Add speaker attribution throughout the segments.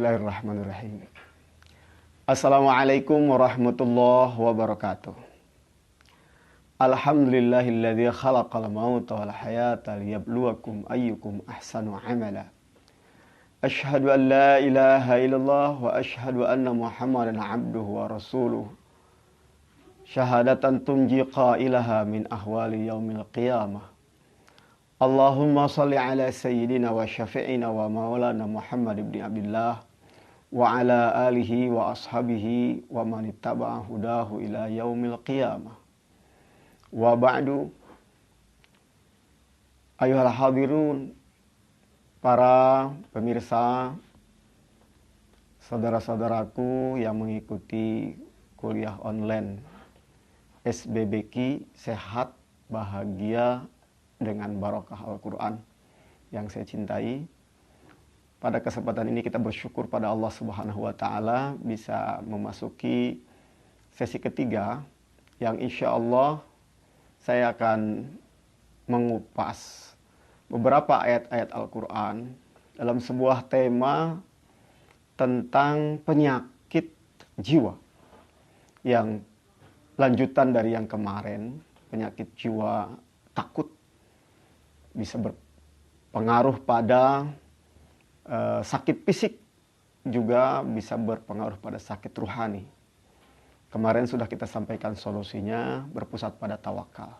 Speaker 1: Bismillahirrahmanirrahim. Assalamualaikum warahmatullahi wabarakatuh. Alhamdulillahilladzi khalaqal mauta wal hayata liyabluwakum ayyukum ahsanu amala. Asyhadu an la ilaha illallah wa asyhadu anna Muhammadan abduhu wa rasuluh. Syahadatan tunji qailaha min ahwali yaumil qiyamah. Allahumma salli ala sayyidina wa syafi'ina wa maulana Muhammad ibn Abdullah wa ala alihi wa ashabihi wa man ittaba'a hudahu ila yaumil qiyamah. Wa ba'du. Ayuhal hadirun, para pemirsa, saudara-saudaraku yang mengikuti kuliah online SBBQ, sehat, bahagia, dengan barokah Al-Quran yang saya cintai. Pada kesempatan ini kita bersyukur pada Allah Subhanahu wa Ta'ala bisa memasuki sesi ketiga yang insya Allah saya akan mengupas beberapa ayat-ayat Al-Quran dalam sebuah tema tentang penyakit jiwa yang lanjutan dari yang kemarin, penyakit jiwa takut bisa berpengaruh pada sakit fisik, juga bisa berpengaruh pada sakit ruhani. Kemarin sudah kita sampaikan solusinya, berpusat pada tawakal.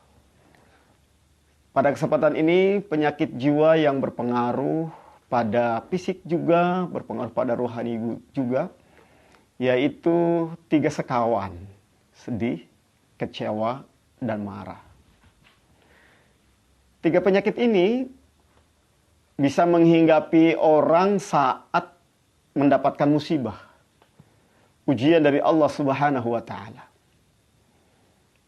Speaker 1: Pada kesempatan ini, penyakit jiwa yang berpengaruh pada fisik juga, berpengaruh pada rohani juga, yaitu 3 sekawan: sedih, kecewa, dan marah. 3 penyakit ini bisa menghinggapi orang saat mendapatkan musibah, ujian dari Allah Subhanahu wa Ta'ala.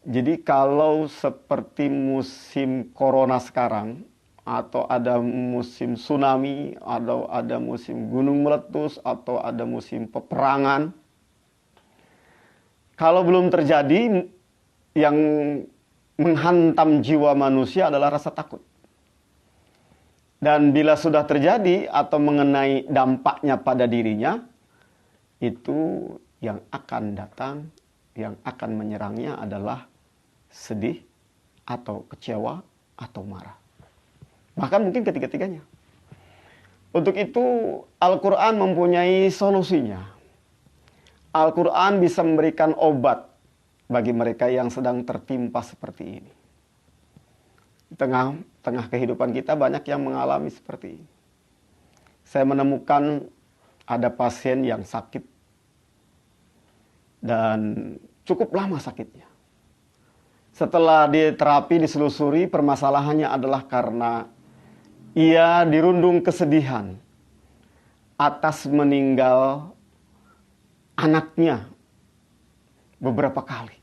Speaker 1: Jadi kalau seperti musim corona sekarang, atau ada musim tsunami, atau ada musim gunung meletus, atau ada musim peperangan, kalau belum terjadi, yang menghantam jiwa manusia adalah rasa takut. Dan bila sudah terjadi atau mengenai dampaknya pada dirinya, itu yang akan datang, yang akan menyerangnya adalah sedih, atau kecewa, atau marah. Bahkan mungkin ketiga-tiganya. Untuk itu Al-Quran mempunyai solusinya. Al-Quran bisa memberikan obat bagi mereka yang sedang tertimpa seperti ini. Di tengah kehidupan kita banyak yang mengalami seperti ini. Saya menemukan ada pasien yang sakit dan cukup lama sakitnya. Setelah diterapi, diselusuri, permasalahannya adalah karena ia dirundung kesedihan atas meninggal anaknya beberapa kali.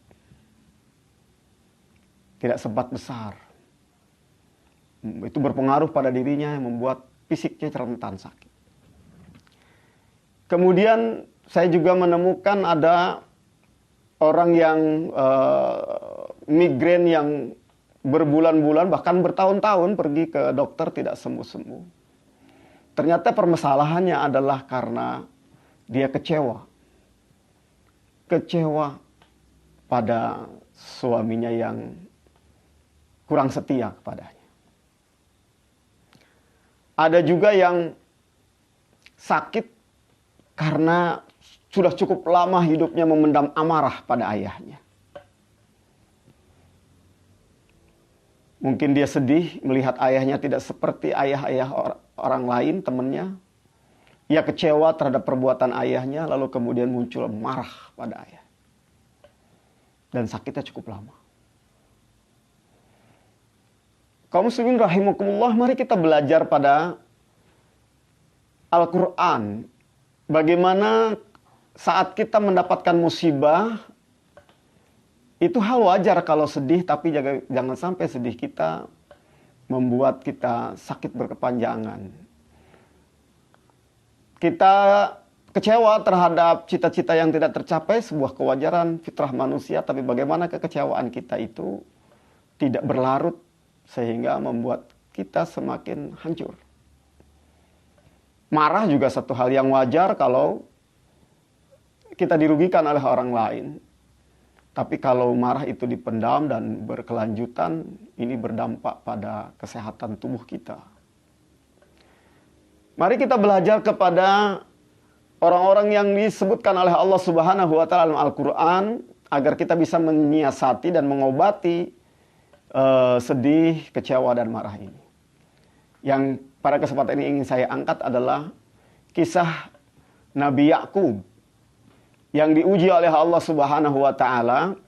Speaker 1: Tidak sempat besar. Itu berpengaruh pada dirinya yang membuat fisiknya rentan sakit. Kemudian saya juga menemukan ada orang yang migrain yang berbulan-bulan bahkan bertahun-tahun pergi ke dokter tidak sembuh-sembuh. Ternyata permasalahannya adalah karena dia kecewa. Kecewa pada suaminya yang kurang setia kepadanya. Ada juga yang sakit karena sudah cukup lama hidupnya memendam amarah pada ayahnya. Mungkin dia sedih melihat ayahnya tidak seperti ayah-ayah orang lain, temannya. Ia kecewa terhadap perbuatan ayahnya, lalu kemudian muncul marah pada ayah. Dan sakitnya cukup lama. Kaum muslimin rahimakumullah, mari kita belajar pada Al-Quran. Bagaimana saat kita mendapatkan musibah, itu hal wajar kalau sedih, tapi jangan sampai sedih kita membuat kita sakit berkepanjangan. Kita kecewa terhadap cita-cita yang tidak tercapai, sebuah kewajaran fitrah manusia, tapi bagaimana kekecewaan kita itu tidak berlarut sehingga membuat kita semakin hancur. Marah juga satu hal yang wajar kalau kita dirugikan oleh orang lain. Tapi kalau marah itu dipendam dan berkelanjutan, ini berdampak pada kesehatan tubuh kita. Mari kita belajar kepada orang-orang yang disebutkan oleh Allah Subhanahu wa taala dalam Al-Qur'an agar kita bisa menyiasati dan mengobati sedih, kecewa dan marah ini. Yang pada kesempatan ini ingin saya angkat adalah kisah Nabi Yakub yang diuji oleh Allah Subhanahu wa taala.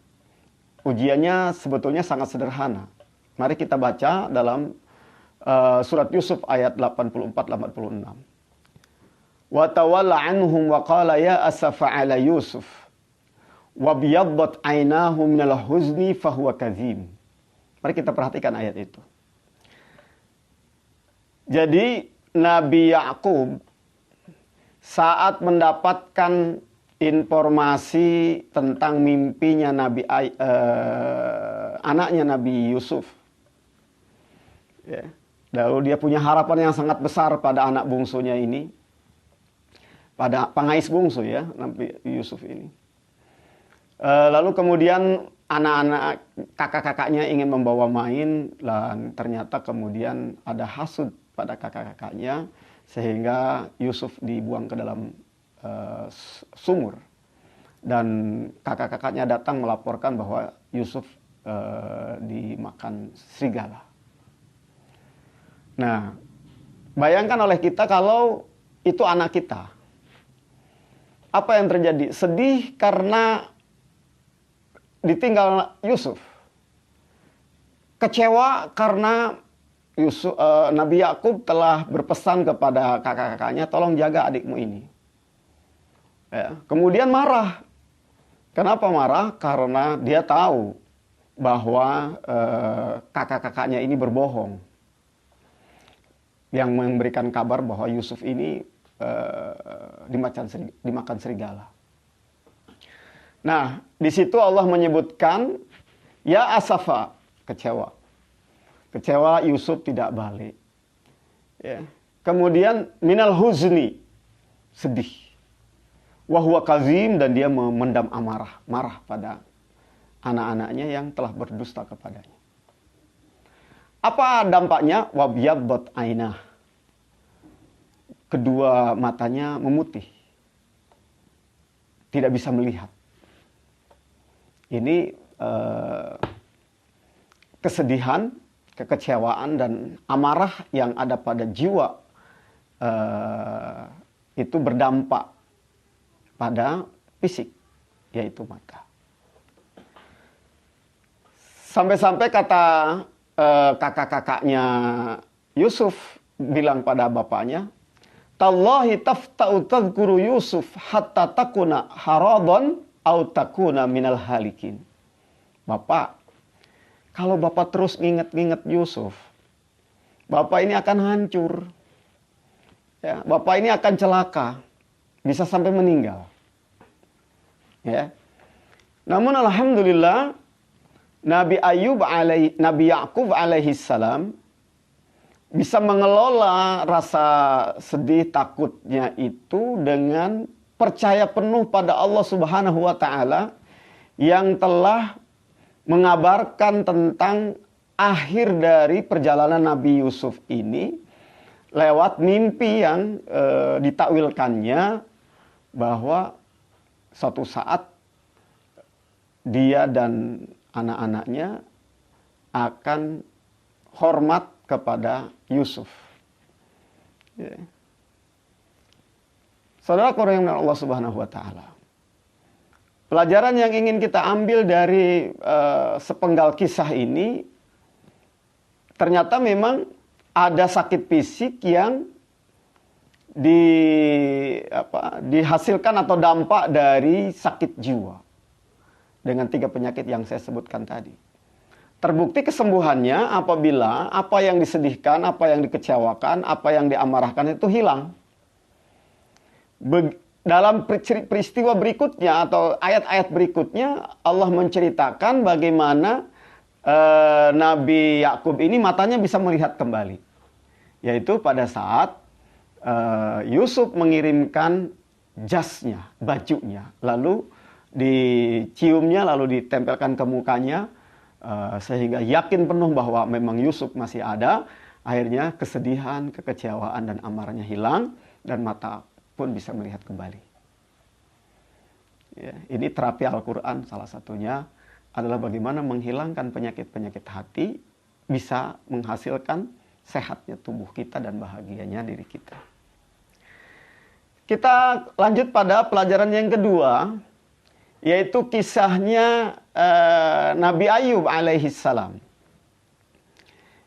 Speaker 1: Ujiannya sebetulnya sangat sederhana. Mari kita baca dalam surat Yusuf ayat 84-86. Wa tawalla anhum wa qala ya asafa ala Yusuf wa biyaddat aynahu minal huzni fahuwa kazim. Mari kita perhatikan ayat itu. Jadi Nabi Yakub saat mendapatkan informasi tentang mimpinya anaknya Nabi Yusuf, ya, lalu dia punya harapan yang sangat besar pada anak bungsunya ini, pada pengais bungsu ya Nabi Yusuf ini. Lalu kemudian anak-anak kakak-kakaknya ingin membawa main dan ternyata kemudian ada hasud pada kakak-kakaknya sehingga Yusuf dibuang ke dalam sumur dan kakak-kakaknya datang melaporkan bahwa Yusuf dimakan serigala. Nah, bayangkan oleh kita kalau itu anak kita, apa yang terjadi? Sedih karena ditinggal Yusuf, kecewa karena Nabi Yakub telah berpesan kepada kakak-kakaknya, tolong jaga adikmu ini. Ya. Kemudian marah. Kenapa marah? Karena dia tahu bahwa kakak-kakaknya ini berbohong. Yang memberikan kabar bahwa Yusuf ini dimakan serigala. Nah, di situ Allah menyebutkan, ya asafa, kecewa. Kecewa Yusuf tidak balik. Ya. Kemudian minal huzni, sedih. Wahuwa kazim, dan dia memendam amarah, marah pada anak-anaknya yang telah berdusta kepadanya. Apa dampaknya? Wabyaddat ainah. Kedua matanya memutih. Tidak bisa melihat. Ini kesedihan, kekecewaan dan amarah yang ada pada jiwa itu berdampak pada fisik, yaitu mata. Sampai-sampai kata kakak-kakaknya Yusuf bilang pada bapaknya, tallahi tafta'u tadhkuru Yusuf hatta takuna haradon au takuna minal halikin. Bapak, kalau bapak terus ingat-ingat Yusuf, bapak ini akan hancur. Ya, bapak ini akan celaka, bisa sampai meninggal. Ya. Namun alhamdulillah Nabi Yakub alaihi salam bisa mengelola rasa sedih takutnya itu dengan percaya penuh pada Allah Subhanahu wa taala yang telah mengabarkan tentang akhir dari perjalanan Nabi Yusuf ini lewat mimpi yang ditakwilkannya bahwa suatu saat dia dan anak-anaknya akan hormat kepada Yusuf. Ya. Saudara yang Allah Subhanahu wa taala. Pelajaran yang ingin kita ambil dari sepenggal kisah ini, ternyata memang ada sakit fisik yang dihasilkan atau dampak dari sakit jiwa dengan 3 penyakit yang saya sebutkan tadi. Terbukti kesembuhannya apabila apa yang disedihkan, apa yang dikecewakan, apa yang diamarahkan itu hilang. Dalam peristiwa berikutnya atau ayat-ayat berikutnya Allah menceritakan bagaimana Nabi Yakub ini matanya bisa melihat kembali. Yaitu pada saat Yusuf mengirimkan jasnya, bajunya, lalu diciumnya, lalu ditempelkan ke mukanya, sehingga yakin penuh bahwa memang Yusuf masih ada. Akhirnya kesedihan, kekecewaan, dan amarahnya hilang, dan mata pun bisa melihat kembali. Ya, ini terapi Al-Quran salah satunya adalah bagaimana menghilangkan penyakit-penyakit hati, bisa menghasilkan sehatnya tubuh kita dan bahagianya diri kita. Kita lanjut pada pelajaran yang kedua, yaitu kisahnya Nabi Ayub alaihissalam.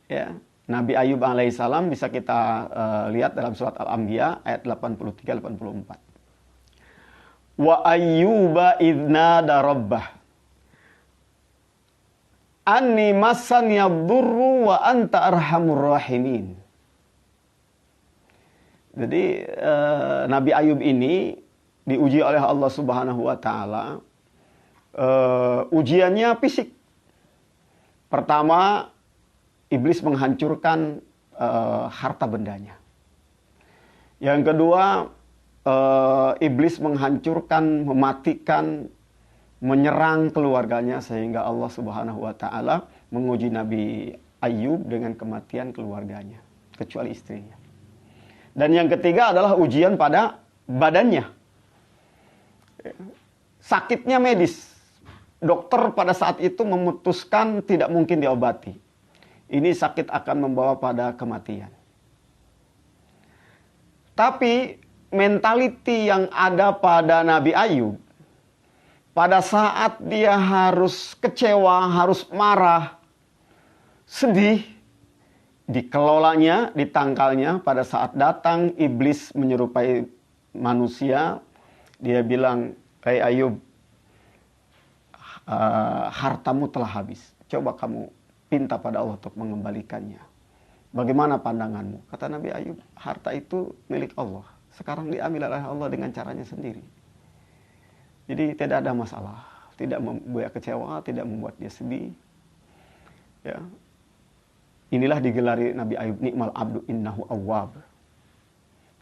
Speaker 1: Ya, Nabi Ayub alaihissalam bisa kita lihat dalam surat Al-Anbiya ayat 83-84. Wa ayyuba idnada rabbah anni massani yadurru wa anta arhamur rahimin. Jadi Nabi Ayub ini diuji oleh Allah Subhanahu wa taala. Ujiannya fisik. Pertama, iblis menghancurkan harta bendanya. Yang kedua, iblis menghancurkan, mematikan, menyerang keluarganya, sehingga Allah Subhanahu wa taala menguji Nabi Ayub dengan kematian keluarganya, kecuali istrinya. Dan yang ketiga adalah ujian pada badannya. Sakitnya medis. Dokter pada saat itu memutuskan tidak mungkin diobati. Ini sakit akan membawa pada kematian. Tapi mentaliti yang ada pada Nabi Ayub, pada saat dia harus kecewa, harus marah, sedih, dikelolanya, ditangkalnya. Pada saat datang iblis menyerupai manusia, dia bilang, "Hei Ayub, hartamu telah habis. Coba kamu pinta pada Allah untuk mengembalikannya. Bagaimana pandanganmu?" Kata Nabi Ayub, harta itu milik Allah. Sekarang diambil oleh Allah dengan caranya sendiri. Jadi tidak ada masalah. Tidak membuat kecewa, tidak membuat dia sedih. Ya. Inilah digelari Nabi Ayub, ni'mal abdu innahu awwab.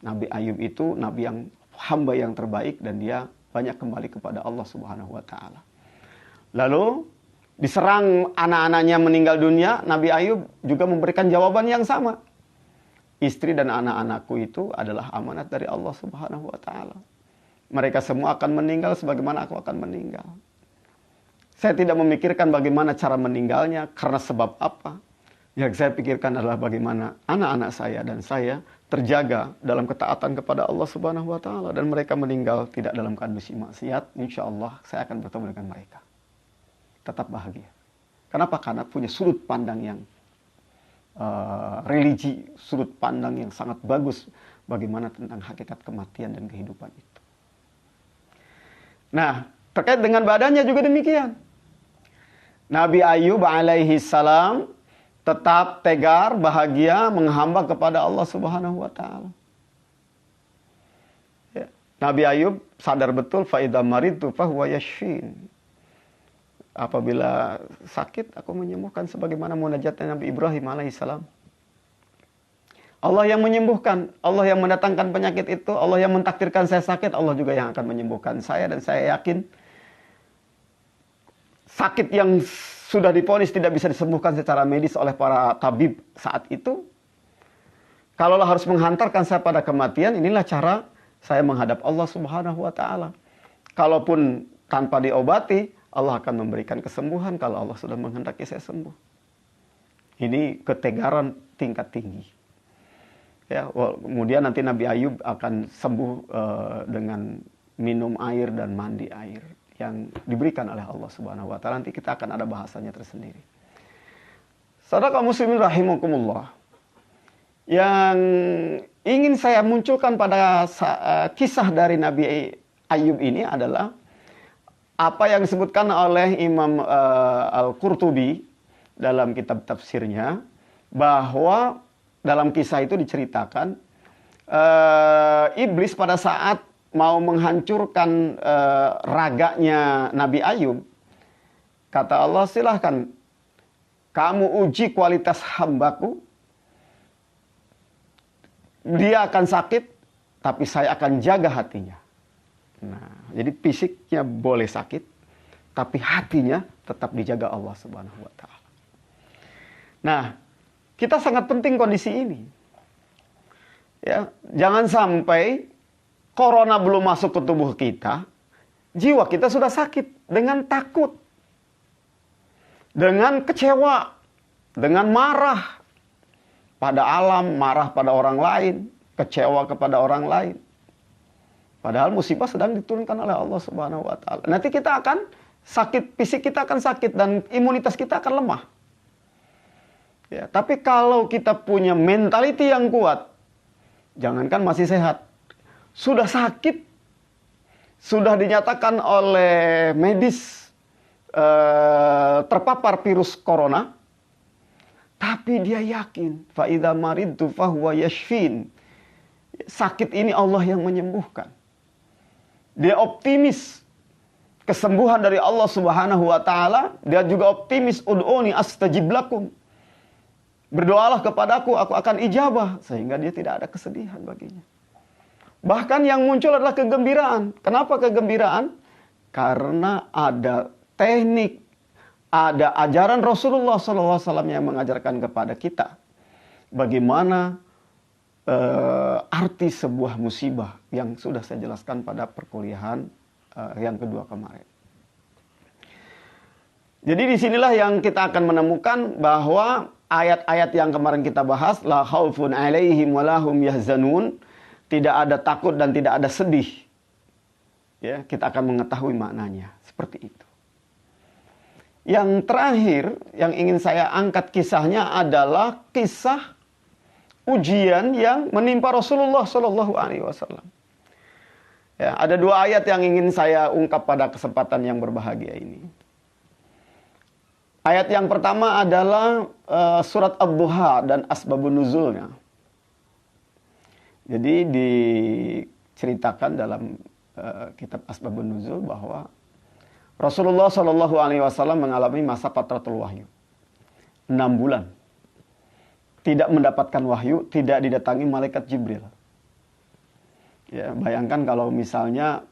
Speaker 1: Nabi Ayub itu nabi yang hamba yang terbaik, dan dia banyak kembali kepada Allah Subhanahu wa taala. Lalu diserang anak-anaknya meninggal dunia, Nabi Ayub juga memberikan jawaban yang sama. Istri dan anak-anakku itu adalah amanat dari Allah Subhanahu wa taala. Mereka semua akan meninggal sebagaimana aku akan meninggal. Saya tidak memikirkan bagaimana cara meninggalnya, karena sebab apa. Yang saya pikirkan adalah bagaimana anak-anak saya dan saya terjaga dalam ketaatan kepada Allah Subhanahu wa taala, dan mereka meninggal tidak dalam kondisi maksiat. Insya Allah saya akan bertemu dengan mereka. Tetap bahagia. Kenapa? Karena punya sudut pandang yang religi, sudut pandang yang sangat bagus bagaimana tentang hakikat kematian dan kehidupan itu. Nah, terkait dengan badannya juga demikian. Nabi Ayub alaihi salam tetap tegar, bahagia, menghamba kepada Allah Subhanahu wa taala. Ya. Nabi Ayub sadar betul, fa idza maridtu fa huwa yashfin. Apabila sakit, aku menyembuhkan, sebagaimana munajatnya Nabi Ibrahim alaihissalam. Allah yang menyembuhkan, Allah yang mendatangkan penyakit itu, Allah yang mentakdirkan saya sakit, Allah juga yang akan menyembuhkan saya. Dan saya yakin sakit yang sudah divonis tidak bisa disembuhkan secara medis oleh para tabib saat itu, kalaulah harus menghantarkan saya pada kematian, inilah cara saya menghadap Allah Subhanahu wa taala. Kalaupun tanpa diobati, Allah akan memberikan kesembuhan kalau Allah sudah menghendaki saya sembuh. Ini ketegaran tingkat tinggi. Ya, kemudian nanti Nabi Ayub akan sembuh dengan minum air dan mandi air yang diberikan oleh Allah Subhanahu wa taala. Nanti kita akan ada bahasanya tersendiri. Saudara kaum muslimin rahimakumullah. Yang ingin saya munculkan pada kisah dari Nabi Ayub ini adalah apa yang disebutkan oleh Imam Al-Qurtubi dalam kitab tafsirnya, bahwa dalam kisah itu diceritakan iblis pada saat mau menghancurkan raganya Nabi Ayub, kata Allah, silahkan kamu uji kualitas hambaku dia akan sakit, tapi saya akan jaga hatinya. Nah, jadi fisiknya boleh sakit, tapi hatinya tetap dijaga Allah Subhanahu wa taala. Nah, kita sangat penting kondisi ini. Ya, jangan sampai corona belum masuk ke tubuh kita, jiwa kita sudah sakit dengan takut, dengan kecewa, dengan marah pada alam, marah pada orang lain, kecewa kepada orang lain. Padahal musibah sedang diturunkan oleh Allah Subhanahu wa taala. Nanti kita akan sakit, fisik kita akan sakit dan imunitas kita akan lemah. Ya, tapi kalau kita punya mentality yang kuat, jangankan masih sehat, sudah sakit, sudah dinyatakan oleh medis terpapar virus corona, tapi dia yakin, fa idza maridtu fahuwa yashfin. Sakit ini Allah yang menyembuhkan. Dia optimis kesembuhan dari Allah Subhanahu wa taala, dia juga optimis ud'uni astajib lakum. Berdoalah kepadaku, aku akan ijabah, sehingga dia tidak ada kesedihan baginya. Bahkan yang muncul adalah kegembiraan. Kenapa kegembiraan? Karena ada teknik, ada ajaran Rasulullah SAW yang mengajarkan kepada kita bagaimana arti sebuah musibah yang sudah saya jelaskan pada perkuliahan yang kedua kemarin. Jadi disinilah yang kita akan menemukan bahwa ayat-ayat yang kemarin kita bahas, la khaufun alaihim walahum yahzanun, tidak ada takut dan tidak ada sedih. Ya, kita akan mengetahui maknanya seperti itu. Yang terakhir yang ingin saya angkat kisahnya adalah kisah ujian yang menimpa Rasulullah Shallallahu Alaihi Wasallam. Ya, ada dua ayat yang ingin saya ungkap pada kesempatan yang berbahagia ini. Ayat yang pertama adalah surat Ad-Duha dan asbabun nuzulnya. Jadi diceritakan dalam kitab Asbabun Nuzul bahwa Rasulullah Shallallahu Alaihi Wasallam mengalami masa fatratul wahyu 6 bulan. Tidak mendapatkan wahyu, tidak didatangi malaikat Jibril. Ya, bayangkan kalau misalnya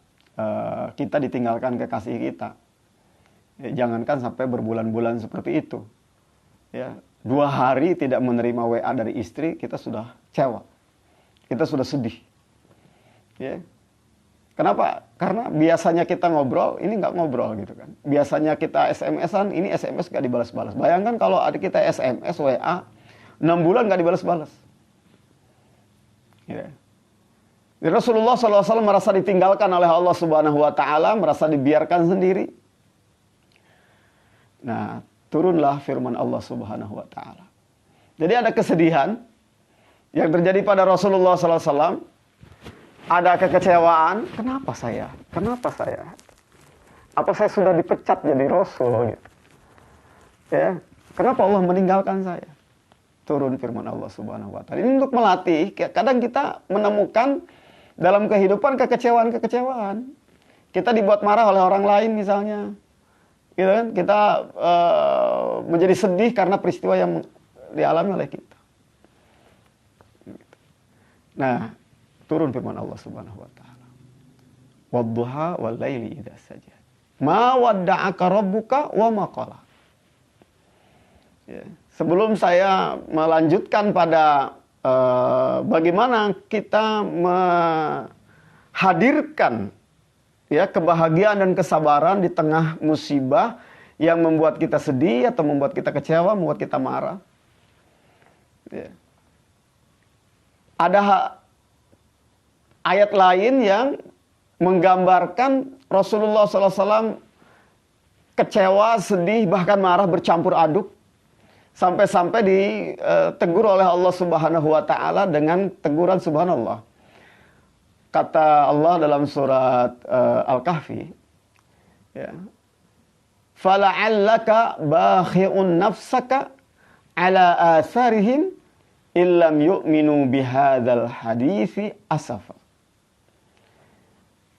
Speaker 1: kita ditinggalkan kekasih kita. Ya, jangankan sampai berbulan-bulan seperti itu. Ya, 2 hari tidak menerima WA dari istri, kita sudah kecewa. Kita sudah sedih. Ya. Kenapa? Karena biasanya kita ngobrol, ini nggak ngobrol gitu kan. Biasanya kita SMS-an, ini SMS nggak dibalas-balas. Bayangkan kalau ada kita SMS, WA, 6 bulan nggak dibalas-balas. Ya. Rasulullah SAW merasa ditinggalkan oleh Allah Subhanahu Wa Taala, merasa dibiarkan sendiri. Nah, turunlah firman Allah Subhanahu Wa Taala. Jadi ada kesedihan yang terjadi pada Rasulullah SAW. Ada kekecewaan. Kenapa saya? Kenapa saya? Apa saya sudah dipecat jadi Rasul? Gitu. Ya, kenapa Allah meninggalkan saya? Turun firman Allah Subhanahu Wa Taala. Ini untuk melatih. Kadang kita menemukan dalam kehidupan kekecewaan-kekecewaan. Kita dibuat marah oleh orang lain misalnya. Gitu kan? Kita menjadi sedih karena peristiwa yang dialami oleh kita. Nah, turun firman Allah Subhanahu wa taala. Wadduha wal laili idza saja. Ma wadda'aka rabbuka wa ma qala. Ya. Sebelum saya melanjutkan pada bagaimana kita menghadirkan ya kebahagiaan dan kesabaran di tengah musibah yang membuat kita sedih atau membuat kita kecewa, membuat kita marah. Ya. Ada ayat lain yang menggambarkan Rasulullah SAW kecewa, sedih, bahkan marah bercampur aduk. Sampai-sampai ditegur oleh Allah Subhanahu wa Ta'ala dengan teguran subhanallah. Kata Allah dalam surat Al-Kahfi, ya, fala'allaka bakhi'un nafsaka ala atharihim illam yu'minu bihadzal hadithi asafa.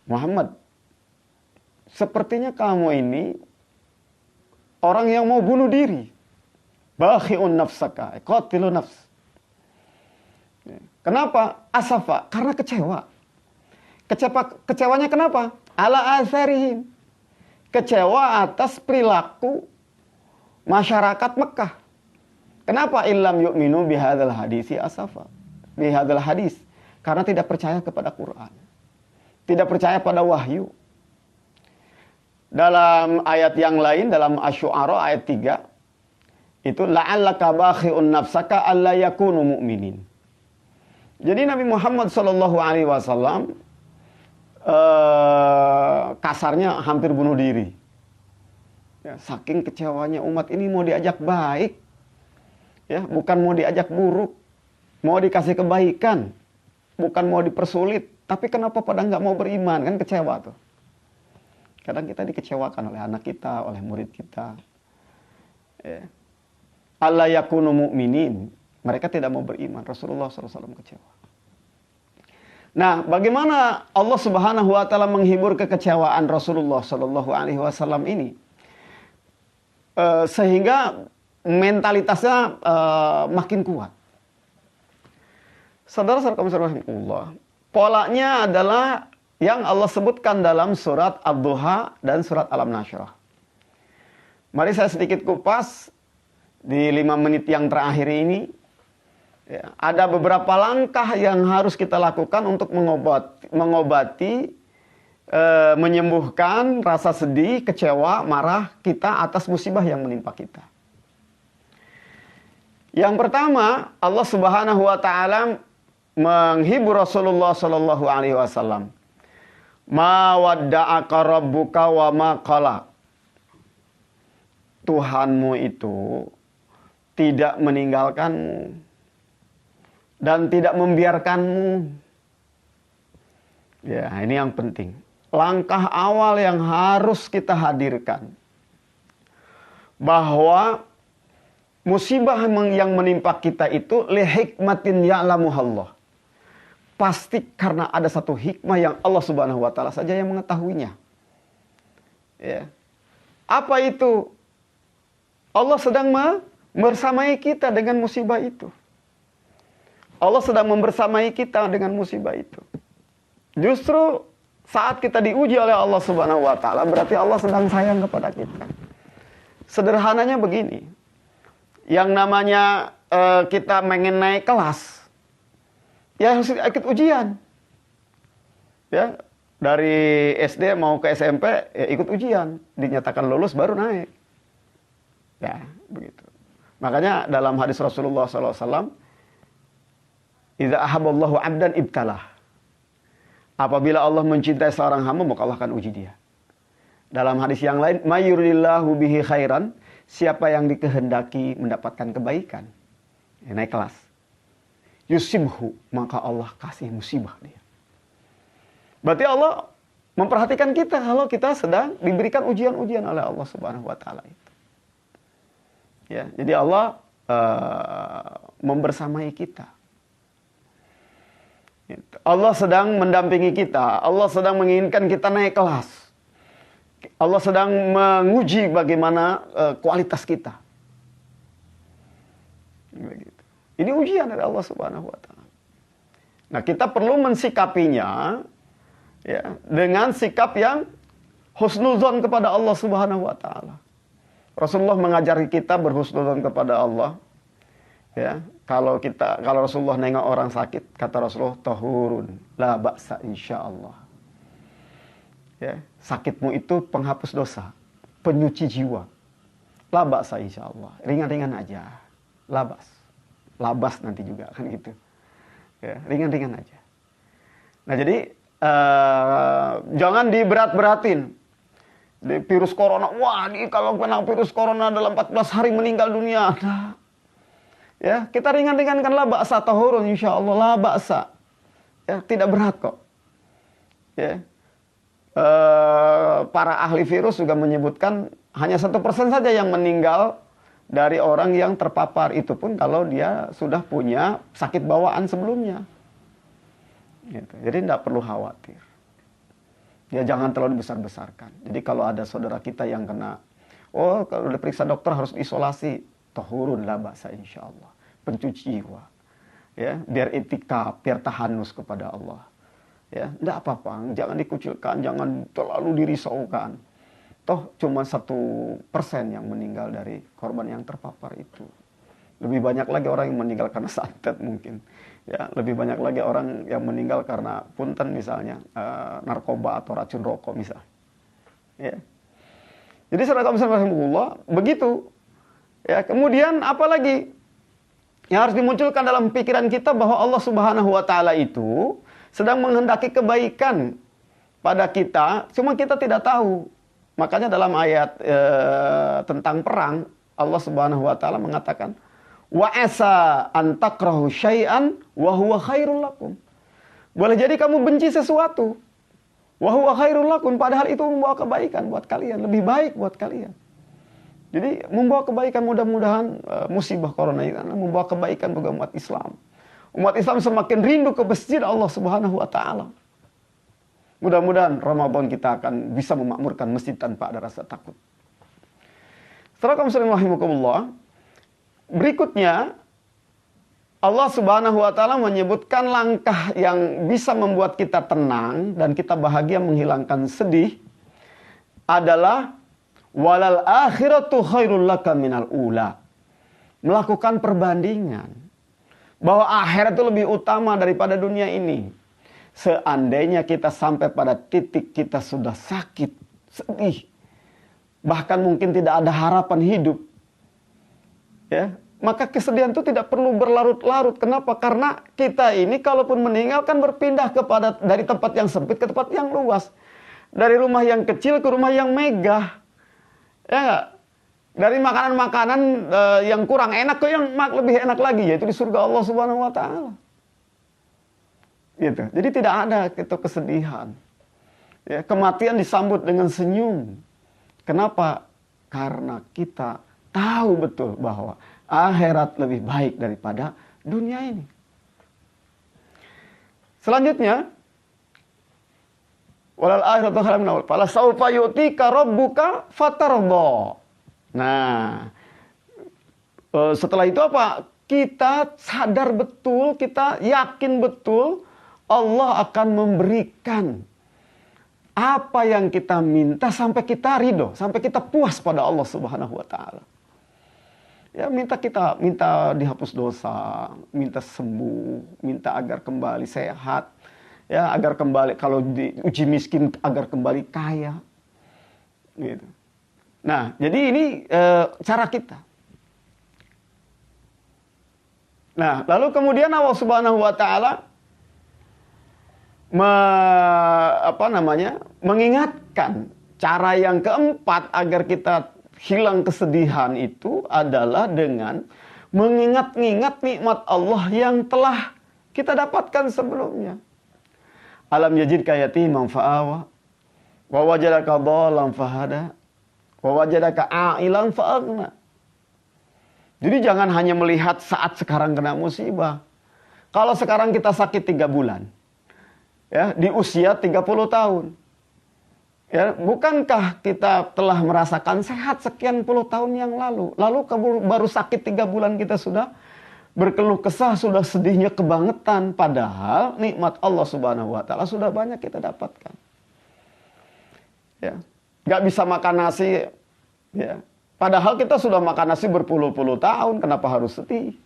Speaker 1: Muhammad, sepertinya kamu ini orang yang mau bunuh diri. Bakhi'un nafsaka, qatilu nafs. Kenapa? Asafa, karena kecewa. Kecewanya kenapa? Ala azarihim. Kecewa atas perilaku masyarakat Mekah. Kenapa illam yu'minu bihadzal hadisi asafa? Bihadzal hadis. Karena tidak percaya kepada Quran. Tidak percaya pada wahyu. Dalam ayat yang lain, dalam Asy-Syu'ara ayat 3, itu la'allaka bakhi'un nafsaka alla yakunu mu'minin. Jadi Nabi Muhammad SAW kasarnya hampir bunuh diri. Ya, saking kecewanya umat ini mau diajak baik, ya, bukan mau diajak buruk, mau dikasih kebaikan, bukan mau dipersulit. Tapi kenapa pada nggak mau beriman? Kan kecewa tuh. Kadang kita dikecewakan oleh anak kita, oleh murid kita. Ya. Alla yakunu mu'minin. Mereka tidak mau beriman. Rasulullah SAW kecewa. Nah, bagaimana Allah Subhanahu wa taala menghibur kekecewaan Rasulullah sallallahu alaihi wasallam ini? Sehingga mentalitasnya makin kuat. Saudara-saudara Allah, polanya adalah yang Allah sebutkan dalam surat Ad-Duha dan surat Alam-Nasyrah. Mari saya sedikit kupas di 5 menit yang terakhir ini. Ya, ada beberapa langkah yang harus kita lakukan untuk mengobati, menyembuhkan rasa sedih, kecewa, marah kita atas musibah yang menimpa kita. Yang pertama, Allah Subhanahu wa taala menghibur Rasulullah sallallahu alaihi wasallam. Ma wadda'aka rabbuka wa ma qala. Tuhanmu itu tidak meninggalkanmu dan tidak membiarkanmu. Ya, ini yang penting. Langkah awal yang harus kita hadirkan. Bahwa musibah yang menimpa kita itu lihikmatin ya'lamuhallah. Pasti karena ada satu hikmah yang Allah Subhanahu wa taala saja yang mengetahuinya. Ya. Apa itu? Allah sedang membersamai kita dengan musibah itu. Allah sedang membersamai kita dengan musibah itu. Justru saat kita diuji oleh Allah Subhanahu wa taala, berarti Allah sedang sayang kepada kita. Sederhananya begini. Yang namanya kita pengen naik kelas, ya harus ikut ujian. Ya, dari SD mau ke SMP, ya ikut ujian, dinyatakan lulus baru naik. Ya, begitu. Makanya dalam hadis Rasulullah SAW, idza ahabballahu 'abdan ibtalah. Apabila Allah mencintai seorang hamba, maka Allah akan uji dia. Dalam hadis yang lain, mayuridillahu bihi khairan, siapa yang dikehendaki mendapatkan kebaikan, ya, naik kelas. Yusibhu, maka Allah kasih musibah dia. Berarti Allah memperhatikan kita kalau kita sedang diberikan ujian-ujian oleh Allah Subhanahu wa taala itu. Ya, jadi Allah membersamai kita. Allah sedang mendampingi kita. Allah sedang menginginkan kita naik kelas. Allah sedang menguji bagaimana kualitas kita. Begitu. Ini ujian dari Allah Subhanahu wa taala. Nah, kita perlu mensikapinya ya, dengan sikap yang husnuzon kepada Allah Subhanahu wa taala. Rasulullah mengajari kita berhusnuzon kepada Allah. Ya, kalau Rasulullah nengok orang sakit, kata Rasulullah, tahurun la ba'sa insyaallah. Ya, sakitmu itu penghapus dosa, penyuci jiwa. La ba'sa insyaallah, ringan-ringan aja. Labas nanti juga kan gitu. Ya, ringan-ringan aja. Nah, jadi jangan diberat-beratin. Di virus corona, wah ini kalau kena virus corona dalam 14 hari meninggal dunia. Nah, ya, kita ringan-ringankan la ba'sa tahurun insyaallah, la ba'sa. Ya, tidak berat kok. Ya. Para ahli virus juga menyebutkan hanya 1% saja yang meninggal dari orang yang terpapar, itu pun kalau dia sudah punya sakit bawaan sebelumnya. Gitu. Jadi tidak perlu khawatir. Ya, jangan terlalu besar-besarkan. Jadi kalau ada saudara kita yang kena, oh kalau diperiksa dokter harus isolasi, tahurun la ba'sa insyaallah, pencuci jiwa. Ya, biar itikaf, biar tahanus kepada Allah. Ya, tidak apa-apa, jangan dikucilkan, jangan terlalu dirisaukan. Toh cuma 1% yang meninggal dari korban yang terpapar itu. Lebih banyak lagi orang yang meninggal karena santet mungkin. Ya, lebih banyak lagi orang yang meninggal karena punten misalnya, narkoba atau racun rokok misalnya. Ya. Jadi saudara kaum rahimahullah, begitu. Ya, kemudian apalagi yang harus dimunculkan dalam pikiran kita bahwa Allah Subhanahu wa taala itu sedang menghendaki kebaikan pada kita, cuma kita tidak tahu. Makanya dalam ayat tentang perang, Allah Subhanahu wa taala mengatakan, "Wa asa an takrahu syai'an wa huwa khairul lakum." Boleh jadi kamu benci sesuatu, wa huwa khairul lakum, padahal itu membawa kebaikan buat kalian, lebih baik buat kalian. Jadi membawa kebaikan, mudah-mudahan musibah corona ini membawa kebaikan bagi umat Islam. Umat Islam semakin rindu ke masjid Allah Subhanahu wa taala. Mudah-mudahan Ramadan kita akan bisa memakmurkan masjid tanpa ada rasa takut. Setelah kaum muslimin rahimakumullah, berikutnya Allah Subhanahu wa taala menyebutkan langkah yang bisa membuat kita tenang dan kita bahagia, menghilangkan sedih adalah walal akhiratu khairul laka minal ula. Melakukan perbandingan bahwa akhirat itu lebih utama daripada dunia ini. Seandainya kita sampai pada titik kita sudah sakit, sedih, bahkan mungkin tidak ada harapan hidup, ya, maka kesedihan itu tidak perlu berlarut-larut. Kenapa? Karena kita ini kalaupun meninggal kan berpindah dari tempat yang sempit ke tempat yang luas, dari rumah yang kecil ke rumah yang megah, ya nggak? Dari makanan-makanan yang kurang enak ke yang lebih enak lagi, yaitu di surga Allah Subhanahu wa taala. Gitu. Jadi tidak ada itu kesedihan. Ya, kematian disambut dengan senyum. Kenapa? Karena kita tahu betul bahwa akhirat lebih baik daripada dunia ini. Selanjutnya, walal akhiratu khairun minal ula. Fala saufa yu'tika rabbuka fatarda. Nah, setelah itu apa? Kita sadar betul, kita yakin betul Allah akan memberikan apa yang kita minta sampai kita ridho, sampai kita puas pada Allah Subhanahu wa taala. Ya, minta dihapus dosa, minta sembuh, minta agar kembali sehat, ya, agar kembali kalau diuji miskin agar kembali kaya. Gitu. Nah, jadi ini cara kita. Nah, lalu kemudian Allah Subhanahu wa taala mengingatkan cara yang keempat agar kita hilang kesedihan itu adalah dengan mengingat-ingat nikmat Allah yang telah kita dapatkan sebelumnya. Alam yajidka yatiman fa'awa, wa wajadaka dhalan fahada, wa wajadaka a'ilan fa'aghna. Jadi jangan hanya melihat saat sekarang kena musibah. Kalau sekarang kita sakit 3 bulan, ya, di usia 30 tahun. Ya, bukankah kita telah merasakan sehat sekian puluh tahun yang lalu? Lalu baru sakit 3 bulan kita sudah berkeluh kesah, sudah sedihnya kebangetan. Padahal nikmat Allah Subhanahu wa taala sudah banyak kita dapatkan. Ya, nggak bisa makan nasi, ya. Padahal kita sudah makan nasi berpuluh-puluh tahun, kenapa harus sedih?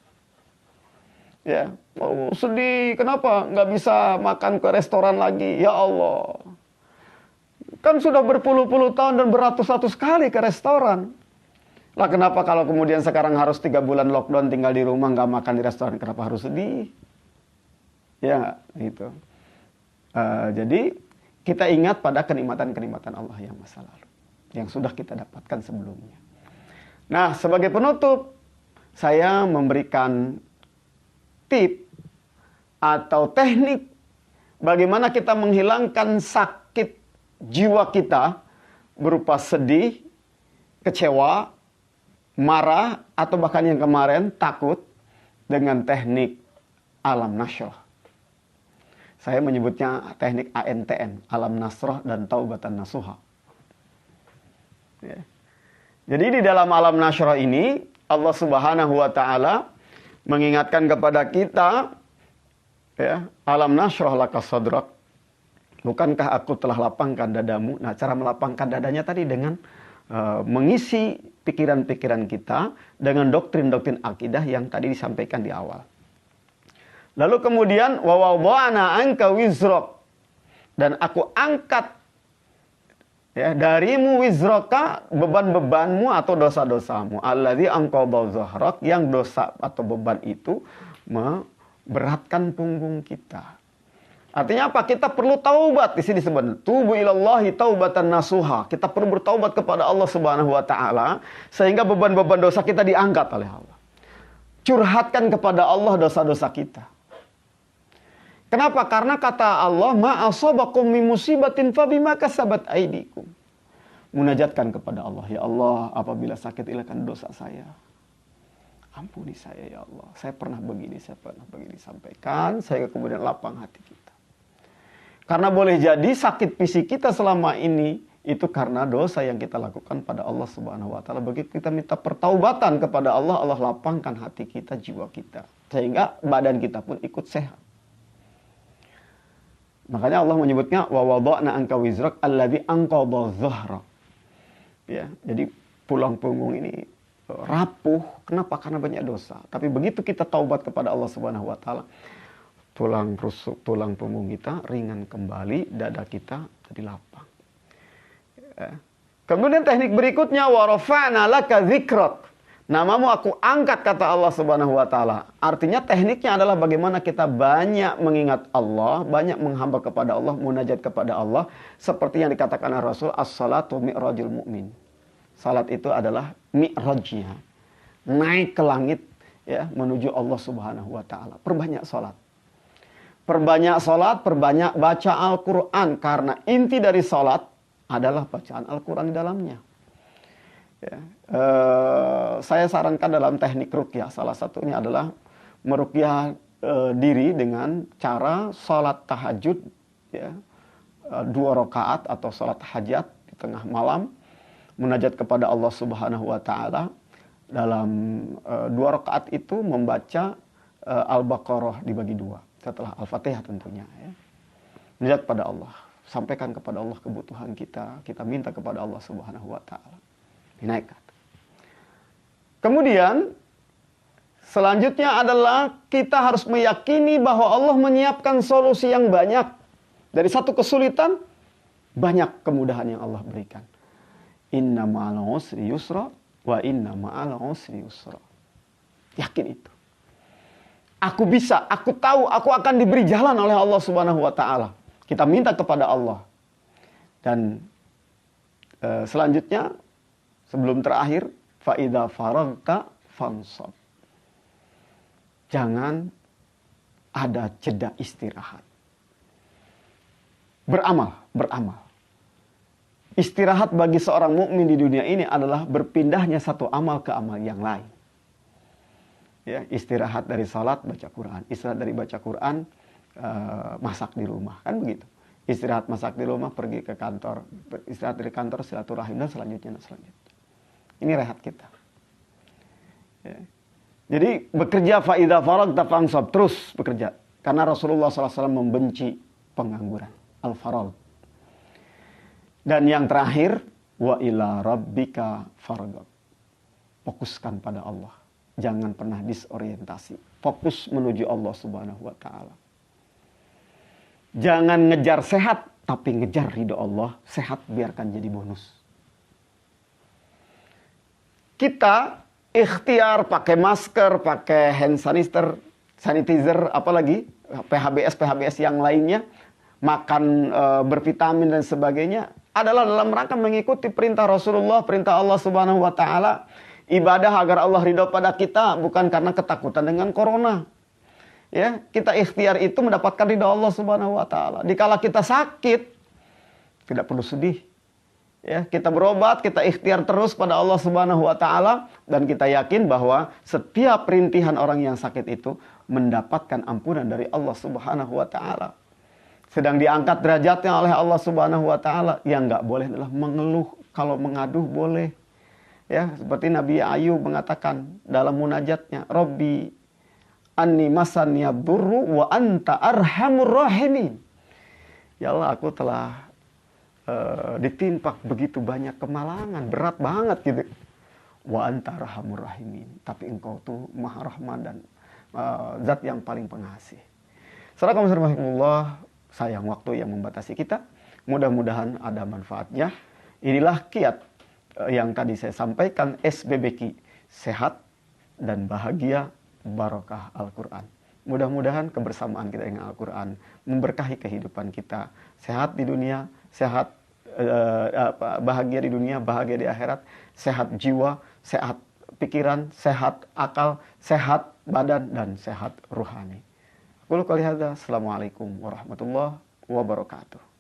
Speaker 1: Ya, oh, sedih, kenapa nggak bisa makan ke restoran lagi? Ya Allah, kan sudah berpuluh-puluh tahun dan beratus-ratus kali ke restoran. Lah kenapa kalau kemudian sekarang harus 3 bulan lockdown tinggal di rumah nggak makan di restoran, kenapa harus sedih? Ya, gitu. Jadi kita ingat pada kenikmatan-kenikmatan Allah yang masa lalu, yang sudah kita dapatkan sebelumnya. Nah, sebagai penutup, saya memberikan tip atau teknik bagaimana kita menghilangkan sakit jiwa kita berupa sedih, kecewa, marah, atau bahkan yang kemarin takut dengan teknik alam nasrah. Saya menyebutnya teknik ANTN, alam nasrah dan taubatan nasuha. Ya. Jadi di dalam alam nasrah ini Allah Subhanahu wa taala mengingatkan kepada kita, ya, alam nashrah laka sadrak, bukankah aku telah lapangkan dadamu? Nah, cara melapangkan dadanya tadi dengan mengisi pikiran-pikiran kita dengan doktrin-doktrin akidah yang tadi disampaikan di awal. Lalu kemudian wa wada'na anka wizrak, dan aku angkat, ya, darimu wizraka, beban-bebanmu atau dosa-dosamu. Alladzi anqadha dhahrak, yang dosa atau beban itu memberatkan punggung kita. Artinya apa? Kita perlu taubat. Di sini disebut tubu ilallahi taubatan nasuha. Kita perlu bertaubat kepada Allah Subhanahu wa taala sehingga beban-beban dosa kita diangkat oleh Allah. Curhatkan kepada Allah dosa-dosa kita. Kenapa? Karena kata Allah, ma asabakum min musibatin fabima kasabat aydikum. Munajatkan kepada Allah, ya Allah, apabila sakit ilakan dosa saya. Ampuni saya ya Allah. Saya pernah begini. Sampaikan, saya kemudian lapang hati kita. Karena boleh jadi sakit fisik kita selama ini itu karena dosa yang kita lakukan pada Allah Subhanahu wa taala. Begitu kita minta pertaubatan kepada Allah, Allah lapangkan hati kita, jiwa kita, sehingga badan kita pun ikut sehat. Makanya Allah menyebutnya wa wada'na anka wizrak alladzi anqadha dhahrak. Ya, jadi tulang punggung ini rapuh. Kenapa? Karena banyak dosa. Tapi begitu kita taubat kepada Allah Subhanahu wa taala, tulang rusuk, tulang punggung kita ringan kembali, dada kita jadi lapang. Ya. Kemudian teknik berikutnya, wa rafa'na laka dzikrak. Namamu aku angkat, kata Allah Subhanahu wa taala. Artinya tekniknya adalah bagaimana kita banyak mengingat Allah, banyak menghamba kepada Allah, munajat kepada Allah, seperti yang dikatakan oleh Rasul, as-salatu mi'rajul mu'min. Salat itu adalah mi'rajnya, naik ke langit, ya, menuju Allah Subhanahu wa taala. Perbanyak salat. Perbanyak salat, perbanyak baca Al-Quran. Karena inti dari salat adalah bacaan Al-Quran di dalamnya. Ya. Saya sarankan dalam teknik ruqyah, salah satunya adalah meruqyah diri dengan cara salat tahajud, ya, 2 rakaat atau salat hajat di tengah malam, munajat kepada Allah Subhanahu wa taala. Dalam 2 rakaat itu membaca Al-Baqarah dibagi 2. Setelah Al-Fatihah tentunya, ya. Munajat kepada Allah, sampaikan kepada Allah kebutuhan kita, kita minta kepada Allah Subhanahu wa taala. Dinaikkan. Kemudian selanjutnya adalah kita harus meyakini bahwa Allah menyiapkan solusi yang banyak. Dari satu kesulitan, banyak kemudahan yang Allah berikan. Inna ma'al usri yusra wa inna ma'al usri yusra. Yakin itu. Aku bisa, aku tahu, aku akan diberi jalan oleh Allah Subhanahu wa taala. Kita minta kepada Allah. Dan selanjutnya, sebelum terakhir, fa idza faragta fansab. Jangan ada jeda istirahat. Beramal. Istirahat bagi seorang mukmin di dunia ini adalah berpindahnya satu amal ke amal yang lain. Ya, istirahat dari salat, baca Quran. Istirahat dari baca Quran, masak di rumah. Kan begitu. Istirahat masak di rumah, pergi ke kantor. Istirahat dari kantor, silaturahim, dan selanjutnya. Ini rehat kita. Ya. Jadi bekerja fa'idha faragta fansab, terus bekerja. Karena Rasulullah SAW membenci pengangguran. Al-farag. Dan yang terakhir, wa ila rabbika farghab. Fokuskan pada Allah. Jangan pernah disorientasi. Fokus menuju Allah Subhanahu wa taala. Jangan ngejar sehat, tapi ngejar ridho Allah. Sehat biarkan jadi bonus. Kita ikhtiar pakai masker, pakai hand sanitizer, apalagi PHBS yang lainnya, makan bervitamin dan sebagainya, adalah dalam rangka mengikuti perintah Rasulullah, perintah Allah Subhanahu wa taala. Ibadah agar Allah ridho pada kita, bukan karena ketakutan dengan corona. Ya, kita ikhtiar itu mendapatkan ridho Allah Subhanahu wa taala. Dikala kita sakit, tidak perlu sedih. Ya, kita berobat, kita ikhtiar terus pada Allah Subhanahu wa taala, dan kita yakin bahwa setiap rintihan orang yang sakit itu mendapatkan ampunan dari Allah Subhanahu wa taala. Sedang diangkat derajatnya oleh Allah Subhanahu wa taala. Yang enggak boleh adalah mengeluh. Kalau mengaduh boleh. Ya, seperti Nabi Ayub mengatakan dalam munajatnya, Robbi anni masanniya durru wa anta arhamur rahimin. Ya Allah, aku telah ditimpa begitu banyak kemalangan, berat banget gitu. Wa anta arhamur rahimin, tapi engkau tuh maha rahman dan zat yang paling pengasih. Saudara kaum rahimakumullah, sayang waktu yang membatasi kita. Mudah-mudahan ada manfaatnya. Inilah kiat yang tadi saya sampaikan, SBBQ, sehat dan bahagia barokah Al-Quran. Mudah-mudahan kebersamaan kita dengan Al-Quran memberkahi kehidupan kita. Sehat di dunia, sehat bahagia di dunia, bahagia di akhirat. Sehat jiwa, sehat pikiran, sehat akal, sehat badan, dan sehat ruhani. Qul qouli hadza. Assalamualaikum warahmatullahi wabarakatuh.